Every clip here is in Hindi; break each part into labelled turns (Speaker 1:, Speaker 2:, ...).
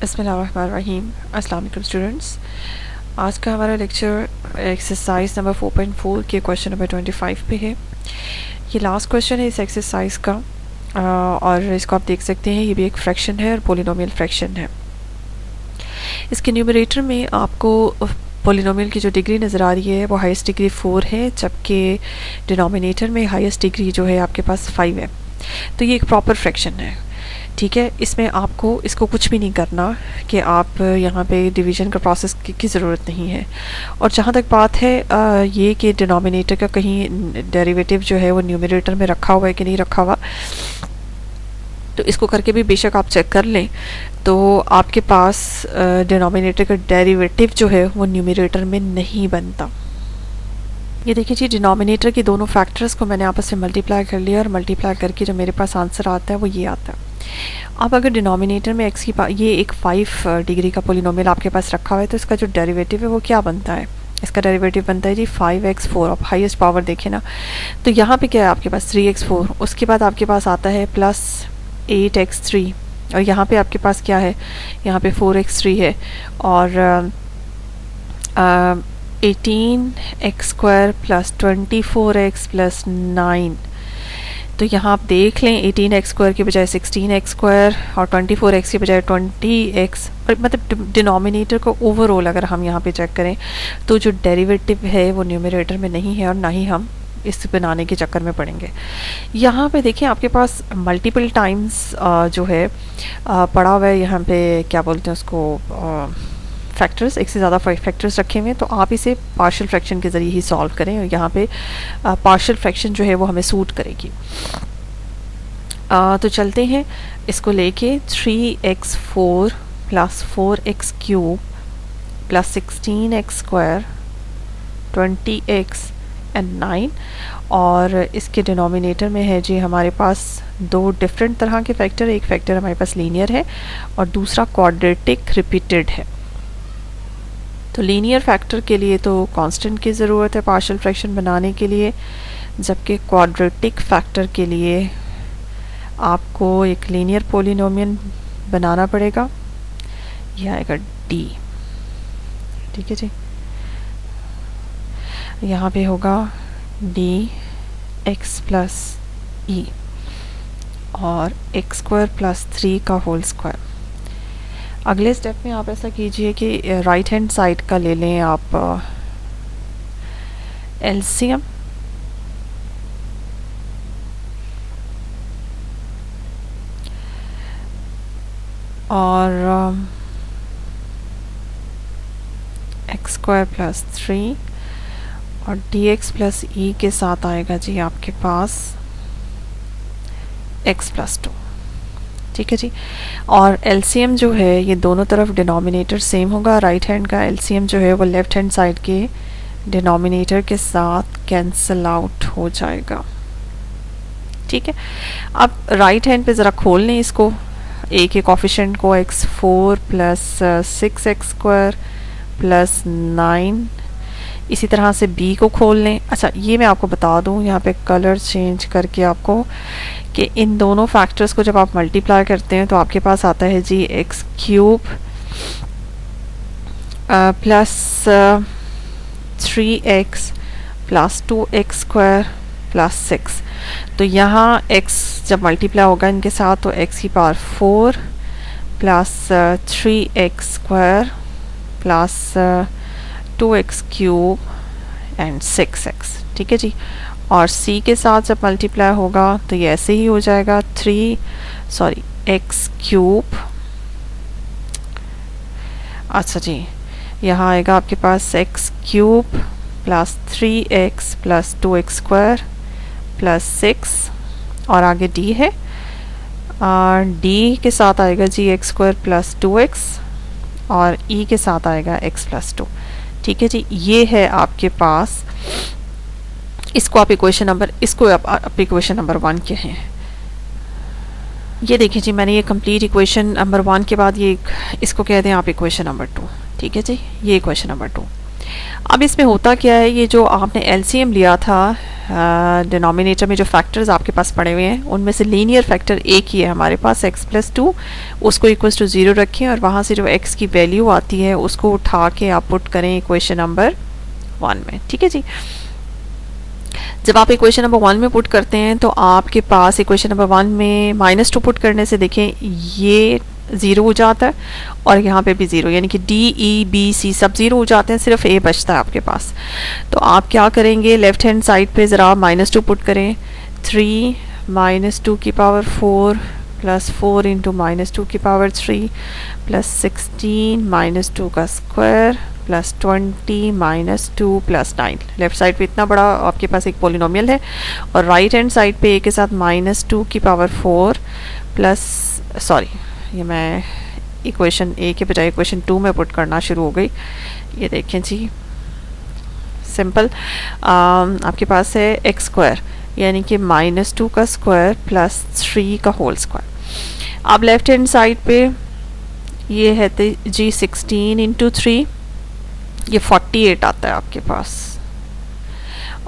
Speaker 1: बिस्मिल्लाहिर्रहमानिर्रहीम। अस्सलाम वालेकुम स्टूडेंट्स। आज का हमारा लेक्चर एक्सरसाइज नंबर 4.4 के क्वेश्चन नंबर 25 पे है। ये लास्ट क्वेश्चन है इस एक्सरसाइज का और इसको आप देख सकते हैं, ये भी एक फ्रैक्शन है और पोलिनोमियल फ्रैक्शन है। इसके न्यूमरेटर में आपको पोलिनोमियल की जो डिग्री नज़र आ रही है वो हाईएस्ट डिग्री 4 है, जबकि डिनोमिनेटर में हाईएस्ट डिग्री जो है आपके पास 5 है। तो ये एक प्रॉपर फ्रैक्शन है, ठीक है। इसमें आपको इसको कुछ भी नहीं करना कि आप यहाँ पे डिवीज़न का प्रोसेस की ज़रूरत नहीं है। और जहाँ तक बात है ये कि डिनोमिनेटर का कहीं डेरिवेटिव जो है वो न्यूमरेटर में रखा हुआ है कि नहीं रखा हुआ, तो इसको करके भी बेशक आप चेक कर लें, तो आपके पास डिनोमिनेटर का डेरिवेटिव जो है वो न्यूमरेटर में नहीं बनता। ये देखिए जी, डिनोमिनेटर के दोनों फैक्टर्स को मैंने आपस में मल्टीप्लाई कर लिया और मल्टीप्लाई करके जो मेरे पास आंसर आता है वो ये आता है। अब अगर डिनोमिनेटर में x की ये एक 5 डिग्री का पोलिनोमियल आपके पास रखा हुआ है, तो इसका जो डेरिवेटिव है वो क्या बनता है? इसका डेरिवेटिव बनता है जी 5x4। अब हाईएस्ट पावर देखें ना, तो यहाँ पे क्या है आपके पास 3x4, उसके बाद आपके पास आता है प्लस 8x3 और यहाँ पे आपके पास क्या है, यहाँ पे 4x3 है और 18x² प्लस 24x प्लस 9। तो यहाँ आप देख लें 18x² के बजाय 16x² और 24x के बजाय 20x, मतलब डिनोमिनेटर को ओवरऑल अगर हम यहाँ पे चेक करें तो जो डेरिवेटिव है वो न्यूमरेटर में नहीं है और ना ही हम इस बनाने के चक्कर में पड़ेंगे। यहाँ पे देखें आपके पास मल्टीपल टाइम्स जो है पड़ा हुआ है, यहाँ पे क्या बोलते हैं उसको, फैक्टर्स, एक से ज़्यादा फैक्टर्स रखे हुए हैं, तो आप इसे पार्शियल फ्रैक्शन के ज़रिए ही सॉल्व करें और यहाँ पे पार्शियल फ्रैक्शन जो है वो हमें सूट करेगी। तो चलते हैं इसको लेके 3x4 plus 4x³ plus 16x² 20x and 9, और इसके डिनोमिनेटर में है जी हमारे पास दो डिफरेंट तरह के फैक्टर। एक फैक्टर हमारे पास लीनियर है और दूसरा क्वाड्रेटिक रिपीटेड है। तो लीनियर फैक्टर के लिए तो कांस्टेंट की ज़रूरत है पार्शियल फ्रैक्शन बनाने के लिए, जबकि क्वाड्रेटिक फैक्टर के लिए आपको एक लीनियर पोलिनोमियल बनाना पड़ेगा। यह आएगा d, ठीक है जी। यहाँ पे होगा dx प्लस e और x² प्लस 3 का होल स्क्वायर। अगले स्टेप में आप ऐसा कीजिए कि राइट हैंड साइड का ले लें आप एलसीएम, और x² प्लस 3 और dx प्लस e के साथ आएगा जी आपके पास x प्लस 2, ठीक है जी। और एलसीएम जो है ये दोनों तरफ डिनोमिनेटर सेम होगा। राइट हैंड का एलसीएम जो है वो लेफ्ट हैंड साइड के डिनोमिनेटर के साथ कैंसल आउट हो जाएगा, ठीक है। अब राइट हैंड पे ज़रा खोल लें इसको, ए के कोफिशिएंट को x4 प्लस 6x² प्लस 9, इसी तरह से b को खोल लें। अच्छा, ये मैं आपको बता दूं यहाँ पे कलर चेंज करके आपको कि इन दोनों फैक्टर्स को जब आप मल्टीप्लाई करते हैं तो आपके पास आता है जी x³ plus 3x plus 2x² plus 6। तो यहाँ x जब मल्टीप्लाई होगा इनके साथ तो x की power 4 plus 3x² plus 2x³ and 6x, ठीक है जी। और c के साथ जब मल्टीप्लाई होगा तो ये ऐसे ही हो जाएगा x³। अच्छा जी, यहाँ आएगा आपके पास x³ plus 3x plus 2x² plus 6 और आगे d है, और d के साथ आएगा जी x² प्लस 2x और e के साथ आएगा x प्लस 2, ठीक है जी। ये है आपके पास, इसको आप इक्वेशन नंबर, इसको आप इक्वेशन नंबर 1 के हैं। ये देखिए जी, मैंने ये कंप्लीट इक्वेशन नंबर 1 के बाद ये इसको कहते हैं आप इक्वेशन नंबर 2, ठीक है जी। ये इक्वेशन नंबर 2। अब इसमें होता क्या है, ये जो आपने एलसीएम लिया था डिनोमिनेटर में जो फैक्टर्स आपके पास पड़े हुए हैं उनमें से लीनियर फैक्टर एक ही है हमारे पास x+2, उसको इक्वल्स टू 0 रखें और वहाँ से जो x की वैल्यू आती है उसको उठा के आप पुट करें इक्वेशन नंबर 1 में। ठीक है जी। जब आप इक्वेशन नंबर 1 में पुट करते हैं तो आपके पास इक्वेशन नंबर 1 में -2 पुट करने से देखें ये 0 हो जाता है और यहाँ पे भी 0, यानी कि D, E, B, C सब 0 हो जाते हैं, सिर्फ A बचता है आपके पास। तो आप क्या करेंगे, लेफ्ट हैंड साइड पे ज़रा आप -2 पुट करें। 3 -2 की पावर 4 प्लस 4 इंटू -2 की पावर 3 प्लस 16 -2 का square plus 20 -2 plus 9। Left side पे इतना बड़ा आपके पास एक पोलिनोमियल है और राइट हैंड साइड पे A के साथ -2 की पावर 4 प्लस, सॉरी ये मैं इक्वेशन ए के बजाय इक्वेशन 2 में पुट करना शुरू हो गई। ये देखें जी, सिंपल आपके पास है x स्क्वायर यानी कि -2 का स्क्वायर प्लस 3 का होल स्क्वायर। अब लेफ्ट हैंड साइड पे ये है जी 16 इंटू 3, ये 48 आता है आपके पास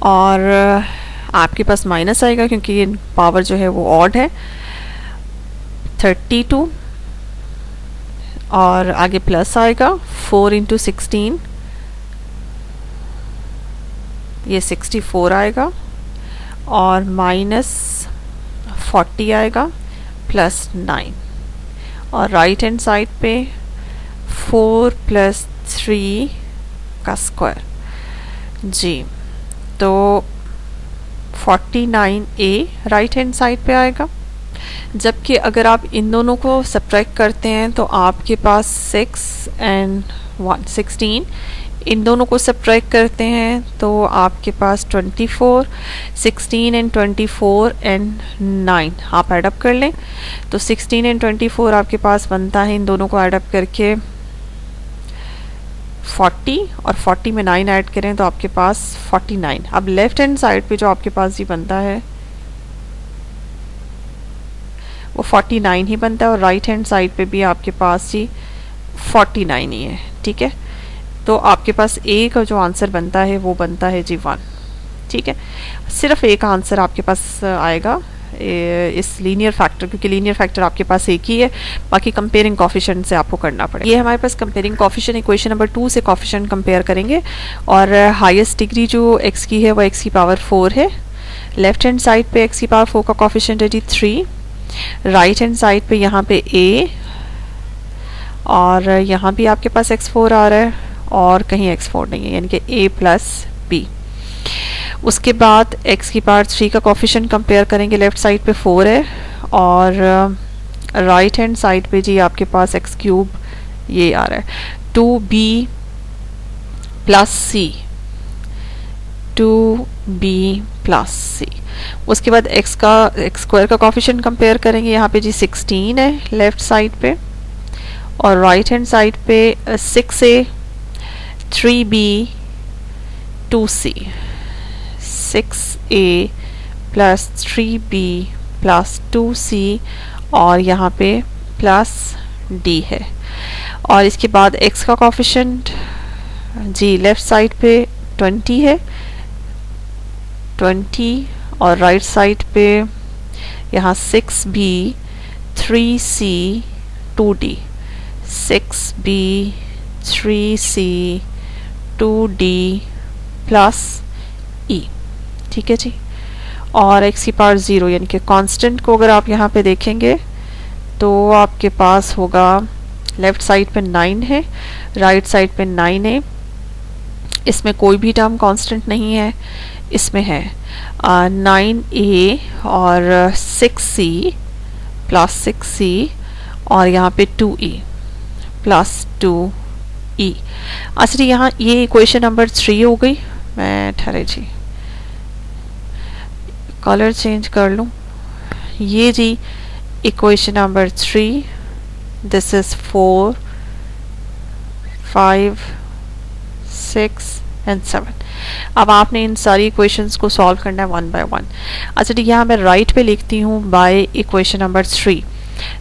Speaker 1: और आपके पास माइनस आएगा क्योंकि ये पावर जो है वो ऑड है। 32 और आगे प्लस आएगा 4 इंटू 16, ये 64 आएगा और -40 आएगा प्लस 9 और राइट हैंड साइड पे 4 प्लस 3 का स्क्वायर जी। तो 49A राइट हैंड साइड पे आएगा। जबकि अगर आप इन दोनों को सब्ट्रैक्ट करते हैं तो आपके पास 6 एंड 16, इन दोनों को सब्ट्रैक्ट करते हैं तो आपके पास 24, 16 एंड 24 एंड 9 आप ऐडअप कर लें तो 16 एंड 24 आपके पास बनता है, इन दोनों को ऐडअप करके 40 और 40 में 9 ऐड करें तो आपके पास 49। अब लेफ्ट हैंड साइड पे जो आपके पास जी बनता है वो 49 ही बनता है और राइट हैंड साइड पे भी आपके पास जी 49 ही है। ठीक है, तो आपके पास ए का जो आंसर बनता है वो बनता है जी 1। ठीक है, सिर्फ ए का आंसर आपके पास आएगा इस लीनियर फैक्टर, क्योंकि लीनियर फैक्टर आपके पास एक ही है, बाकी कंपेयरिंग कोफिशिएंट से आपको करना पड़ेगा। ये हमारे पास कंपेयरिंग कोफिशिएंट इक्वेशन नंबर 2 से कोफिशिएंट कंपेयर करेंगे और हाईएस्ट डिग्री जो x की है वो x की पावर 4 है। लेफ्ट हैंड साइड पे x की पावर 4 का कोफिशिएंट है जी 3, राइट हैंड साइड पे यहाँ पे a और यहाँ भी आपके पास x4 आ रहा है और कहीं x4 नहीं है, यानी कि a प्लस b। उसके बाद x की पावर 3 का कोफिशिएंट कंपेयर करेंगे, लेफ्ट साइड पे 4 है और राइट हैंड साइड पे जी आपके पास x क्यूब ये आ रहा है। 2b plus c, 2b plus c। उसके बाद x स्क्वायर का कोफिशिएंट कंपेयर करेंगे, यहाँ पे जी 16 है लेफ्ट साइड पे और राइट हैंड साइड पे 6a, 3b, 2c। 6a plus 3b plus 2c और यहाँ पे प्लस d है। और इसके बाद x का कोफिशिएंट जी लेफ्ट साइड पे 20 है, 20 और राइट साइड पे यहाँ 6b, 3c, 2d। 6b, 3c, 2d plus e। ठीक है जी, और x की पावर 0 यानी कि कांस्टेंट को अगर आप यहाँ पे देखेंगे तो आपके पास होगा लेफ्ट साइड पे 9 है, राइट साइड पे 9 है। इसमें कोई भी टर्म कांस्टेंट नहीं है, इसमें है 9a और 6c प्लस 6c और यहाँ पे 2e प्लस 2e। अच्छा यहाँ ये इक्वेशन नंबर 3 हो गई। मैं ठहरे जी कलर चेंज कर लूँ। ये जी equation number 3, this is 4, 5, 6 and 7। अब आपने इन सारी इक्वेशंस को सॉल्व करना है 1 बाय 1। अच्छा ठीक, यहाँ मैं राइट पे लिखती हूँ बाय इक्वेशन नंबर 3।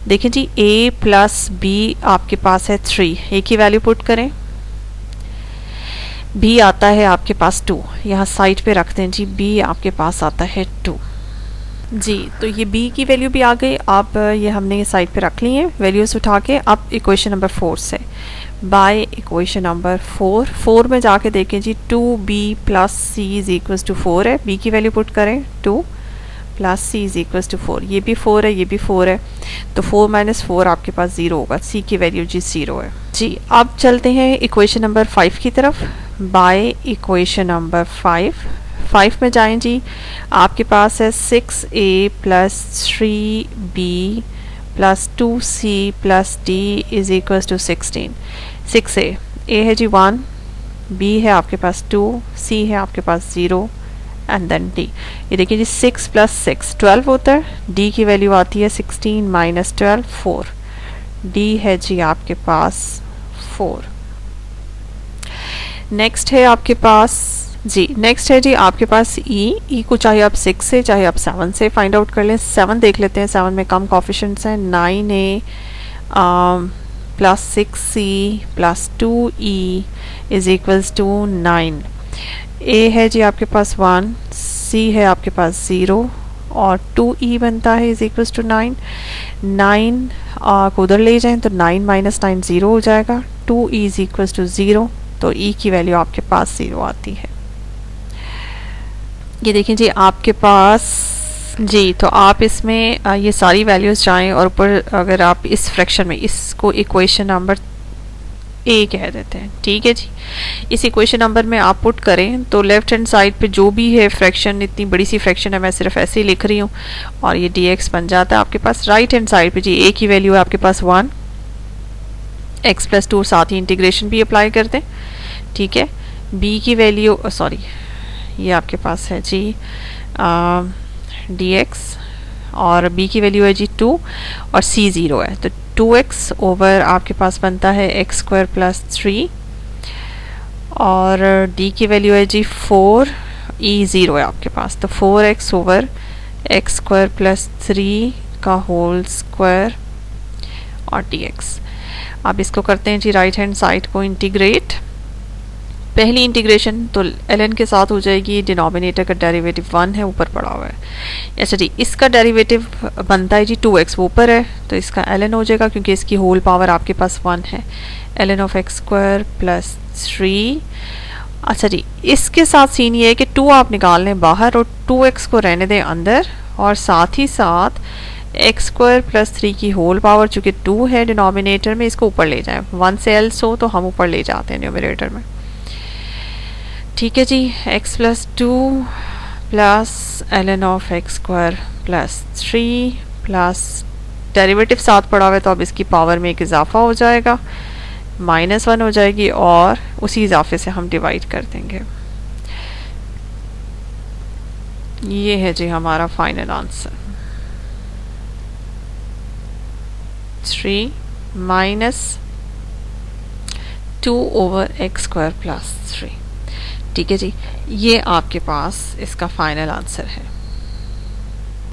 Speaker 1: देखिए जी a प्लस b आपके पास है 3, a की वैल्यू पुट करें। b आता है आपके पास 2, यहाँ साइड पे रखते हैं जी, b आपके पास आता है 2 जी। तो ये b की वैल्यू भी आ गई। अब ये हमने ये साइड पे रख ली है वैल्यूज़ उठा के। अब इक्वेशन नंबर 4 से बाय इक्वेशन नंबर 4 में जाके देखें जी, 2b plus c is equals to 4 है। b की वैल्यू पुट करें 2 plus c is equals to 4, ये भी 4 है, ये भी 4 है, तो 4 माइनस 4 आपके पास 0 होगा। c की वैल्यू जी 0 है जी। अब चलते हैं इक्वेशन नंबर 5 की तरफ। बाय इक्वेशन नंबर 5 में जाएं जी, आपके पास है 6a plus 3b plus 2c plus d is equals to 16। 6a है जी 1, b है आपके पास 2, c है आपके पास 0 एंड देन d। ये देखिए जी 6 प्लस 6 12 होता है, d की वैल्यू आती है 16 माइनस 12 4, d है जी आपके पास 4। नेक्स्ट है आपके पास e को चाहे आप 6 से चाहे आप 7 से फाइंड आउट कर लें। 7 देख लेते हैं, 7 में कम कोफिशिएंट्स हैं, 9a plus 6c plus 2e is equals to 9। a है जी आपके पास 1, c है आपके पास 0 और 2e बनता है इज इक्वल्स टू 9। 9 को उधर ले जाएं तो 9 माइनस 9 0 हो जाएगा, 2e इज इक्वल्स टू 0, तो e की वैल्यू आपके पास 0 आती है। ये देखें जी आपके पास जी, तो आप इसमें ये सारी वैल्यूज़ जाएं और ऊपर अगर आप इस फ्रैक्शन में इसको इक्वेशन नंबर ए कह देते हैं, ठीक है जी। इस इक्वेशन नंबर में आप पुट करें तो लेफ्ट हैंड साइड पे जो भी है फ्रैक्शन, इतनी बड़ी सी फ्रैक्शन है, मैं सिर्फ ऐसे ही लिख रही हूँ, और ये dx बन जाता है आपके पास। राइट हैंड साइड पे जी a की वैल्यू है आपके पास 1, x प्लस 2, साथ ही इंटीग्रेशन भी अप्लाई कर दें, ठीक है। b की वैल्यू सॉरी ये आपके पास है जी dx और b की वैल्यू है जी 2 और c 0 है, तो 2x ओवर आपके पास बनता है x स्क्वायर प्लस 3 और d की वैल्यू है जी 4, e 0 है आपके पास, तो 4x over x square plus 3 का होल स्क्वायर और dx। अब इसको करते हैं जी राइट हैंड साइड को इंटीग्रेट। पहली इंटीग्रेशन तो ln के साथ हो जाएगी, डिनोमिनेटर का डेरिवेटिव 1 है, ऊपर पड़ा हुआ है। अच्छा जी, इसका डेरिवेटिव बनता है जी 2x, वो ऊपर है, तो इसका ln हो जाएगा क्योंकि इसकी होल पावर आपके पास 1 है, ln of x square plus 3। अच्छा जी, इसके साथ सीन ये है कि 2 आप निकाल लें बाहर और 2x को रहने दें अंदर, और साथ ही साथ x स्क्वायर प्लस 3 की होल पावर चूँकि 2 है डिनोमिनेटर में, इसको ऊपर ले जाएं। 1 से एल्स हो तो हम ऊपर ले जाते हैं न्यूमरेटर में, ठीक है जी। x plus 2 plus ln of x square plus 3 plus derivative साथ पड़ा हुआ है तो अब इसकी पावर में एक इजाफा हो जाएगा, -1 हो जाएगी और उसी इजाफे से हम डिवाइड कर देंगे। ये है जी हमारा final answer, 3 minus 2 over x square plus 3, ठीक है जी। ये आपके पास इसका फाइनल आंसर है।